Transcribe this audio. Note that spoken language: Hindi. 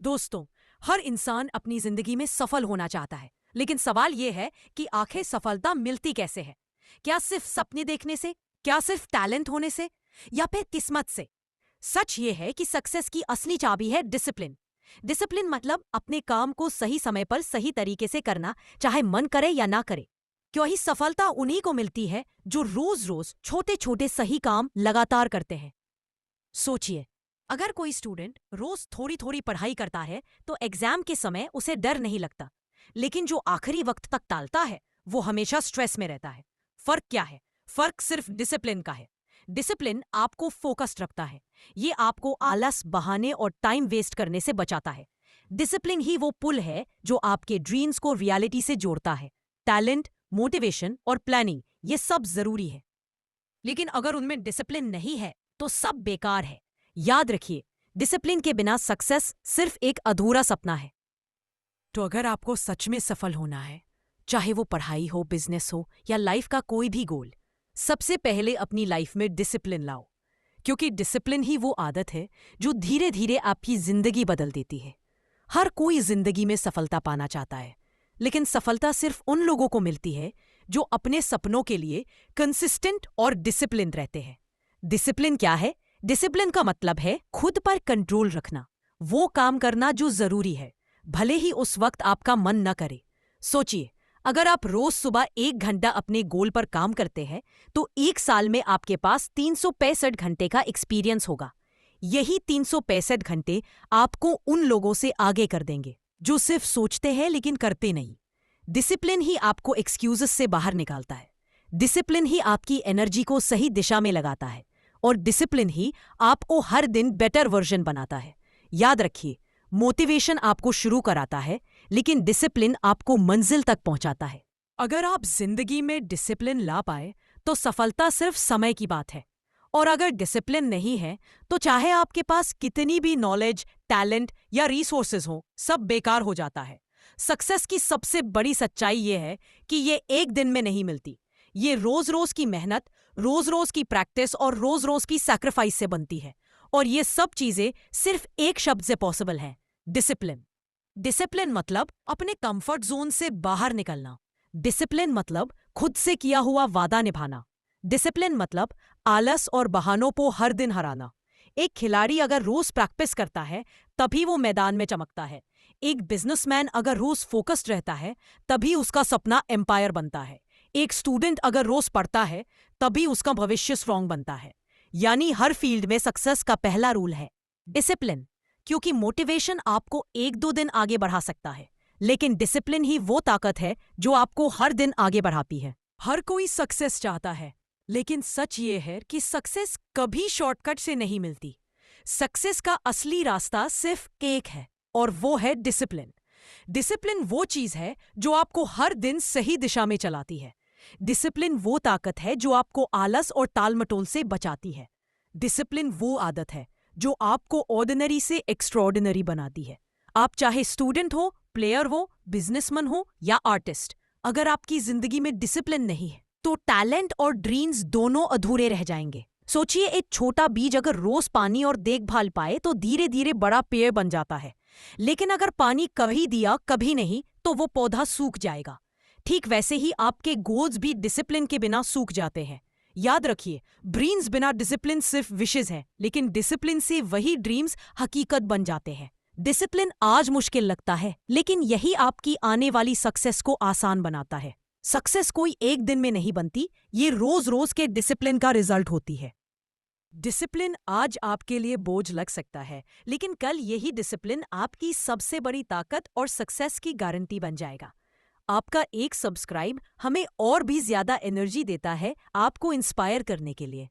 दोस्तों, हर इंसान अपनी जिंदगी में सफल होना चाहता है, लेकिन सवाल यह है कि आखिर सफलता मिलती कैसे है? क्या सिर्फ सपने देखने से? क्या सिर्फ टैलेंट होने से? या फिर किस्मत से? सच ये है कि सक्सेस की असली चाबी है डिसिप्लिन। डिसिप्लिन मतलब अपने काम को सही समय पर सही तरीके से करना, चाहे मन करे या ना करे। क्योंकि सफलता उन्हीं को मिलती है जो रोज रोज छोटे छोटे सही काम लगातार करते हैं। सोचिए, अगर कोई स्टूडेंट रोज थोड़ी थोड़ी पढ़ाई करता है तो एग्जाम के समय उसे डर नहीं लगता, लेकिन जो आखिरी वक्त तक टालता है वो हमेशा स्ट्रेस में रहता है। फर्क क्या है? फर्क सिर्फ डिसिप्लिन का है। डिसिप्लिन आपको फोकस्ड रखता है, ये आपको आलस, बहाने और टाइम वेस्ट करने से बचाता है। डिसिप्लिन ही वो पुल है जो आपके ड्रीम्स को रियलिटी से जोड़ता है। टैलेंट, मोटिवेशन और प्लानिंग ये सब जरूरी है, लेकिन अगर उनमें डिसिप्लिन नहीं है तो सब बेकार है। याद रखिए, डिसिप्लिन के बिना सक्सेस सिर्फ एक अधूरा सपना है। तो अगर आपको सच में सफल होना है, चाहे वो पढ़ाई हो, बिजनेस हो या लाइफ का कोई भी गोल, सबसे पहले अपनी लाइफ में डिसिप्लिन लाओ। क्योंकि डिसिप्लिन ही वो आदत है जो धीरे धीरे आपकी जिंदगी बदल देती है। हर कोई जिंदगी में सफलता पाना चाहता है, लेकिन सफलता सिर्फ उन लोगों को मिलती है जो अपने सपनों के लिए कंसिस्टेंट और डिसिप्लिन रहते हैं। डिसिप्लिन क्या है? डिसिप्लिन का मतलब है खुद पर कंट्रोल रखना, वो काम करना जो जरूरी है, भले ही उस वक्त आपका मन न करे। सोचिए, अगर आप रोज सुबह 1 घंटा अपने गोल पर काम करते हैं तो 1 साल में आपके पास 365 घंटे का एक्सपीरियंस होगा। यही 365 घंटे आपको उन लोगों से आगे कर देंगे जो सिर्फ सोचते हैं लेकिन करते नहीं। डिसिप्लिन ही आपको एक्सक्यूजेस से बाहर निकालता है। डिसिप्लिन ही आपकी एनर्जी को सही दिशा में लगाता है, और डिसिप्लिन ही आपको हर दिन बेटर वर्जन बनाता है। याद रखिए, मोटिवेशन आपको शुरू कराता है, लेकिन डिसिप्लिन आपको मंजिल तक पहुंचाता है। अगर आप जिंदगी में डिसिप्लिन ला पाए तो सफलता सिर्फ समय की बात है, और अगर डिसिप्लिन नहीं है तो चाहे आपके पास कितनी भी नॉलेज, टैलेंट या रिसोर्सेज हो, सब बेकार हो जाता है। सक्सेस की सबसे बड़ी सच्चाई ये है कि ये एक दिन में नहीं मिलती। ये रोज रोज की मेहनत, रोज रोज की प्रैक्टिस और रोज रोज की सैक्रिफाइस से बनती है, और ये सब चीजें सिर्फ एक शब्द से पॉसिबल हैं, डिसिप्लिन। डिसिप्लिन मतलब अपने कंफर्ट जोन से बाहर निकलना। डिसिप्लिन मतलब खुद से किया हुआ वादा निभाना। डिसिप्लिन मतलब आलस और बहानों को हर दिन हराना। एक खिलाड़ी अगर रोज प्रैक्टिस करता है तभी वो मैदान में चमकता है। एक बिजनेसमैन अगर रोज फोकस्ड रहता है तभी उसका सपना एम्पायर बनता है। एक स्टूडेंट अगर रोज पढ़ता है तभी उसका भविष्य स्ट्रांग बनता है। यानी हर फील्ड में सक्सेस का पहला रूल है डिसिप्लिन। क्योंकि मोटिवेशन आपको 1-2 दिन आगे बढ़ा सकता है, लेकिन डिसिप्लिन ही वो ताकत है जो आपको हर दिन आगे बढ़ाती है। हर कोई सक्सेस चाहता है, लेकिन सच ये है कि सक्सेस कभी शॉर्टकट से नहीं मिलती। सक्सेस का असली रास्ता सिर्फ एक है, और वो है डिसिप्लिन। डिसिप्लिन वो चीज है जो आपको हर दिन सही दिशा में चलाती है। डिसिप्लिन वो ताकत है जो आपको आलस और टालमटोल से बचाती है। डिसिप्लिन वो आदत है जो आपको ऑर्डिनरी से एक्स्ट्राऑर्डिनरी बनाती है। आप चाहे स्टूडेंट हो, प्लेयर हो, बिजनेसमैन हो या आर्टिस्ट, अगर आपकी जिंदगी में डिसिप्लिन नहीं है तो टैलेंट और ड्रीम्स दोनों अधूरे रह जाएंगे। सोचिए, एक छोटा बीज अगर रोज पानी और देखभाल पाए तो धीरे धीरे बड़ा पेड़ बन जाता है, लेकिन अगर पानी कभी दिया कभी नहीं तो वो पौधा सूख जाएगा। ठीक वैसे ही आपके गोल्स भी डिसिप्लिन के बिना सूख जाते हैं। याद रखिए, ड्रीम्स बिना डिसिप्लिन सिर्फ विशेष है, लेकिन डिसिप्लिन से वही ड्रीम्स हकीकत बन जाते हैं। डिसिप्लिन आज मुश्किल लगता है, लेकिन यही आपकी आने वाली सक्सेस को आसान बनाता है। सक्सेस कोई एक दिन में नहीं बनती, ये रोज रोज के डिसिप्लिन का रिजल्ट होती है। डिसिप्लिन आज आपके लिए बोझ लग सकता है, लेकिन कल यही डिसिप्लिन आपकी सबसे बड़ी ताकत और सक्सेस की गारंटी बन जाएगा। आपका एक सब्सक्राइब हमें और भी ज्यादा एनर्जी देता है आपको इंस्पायर करने के लिए।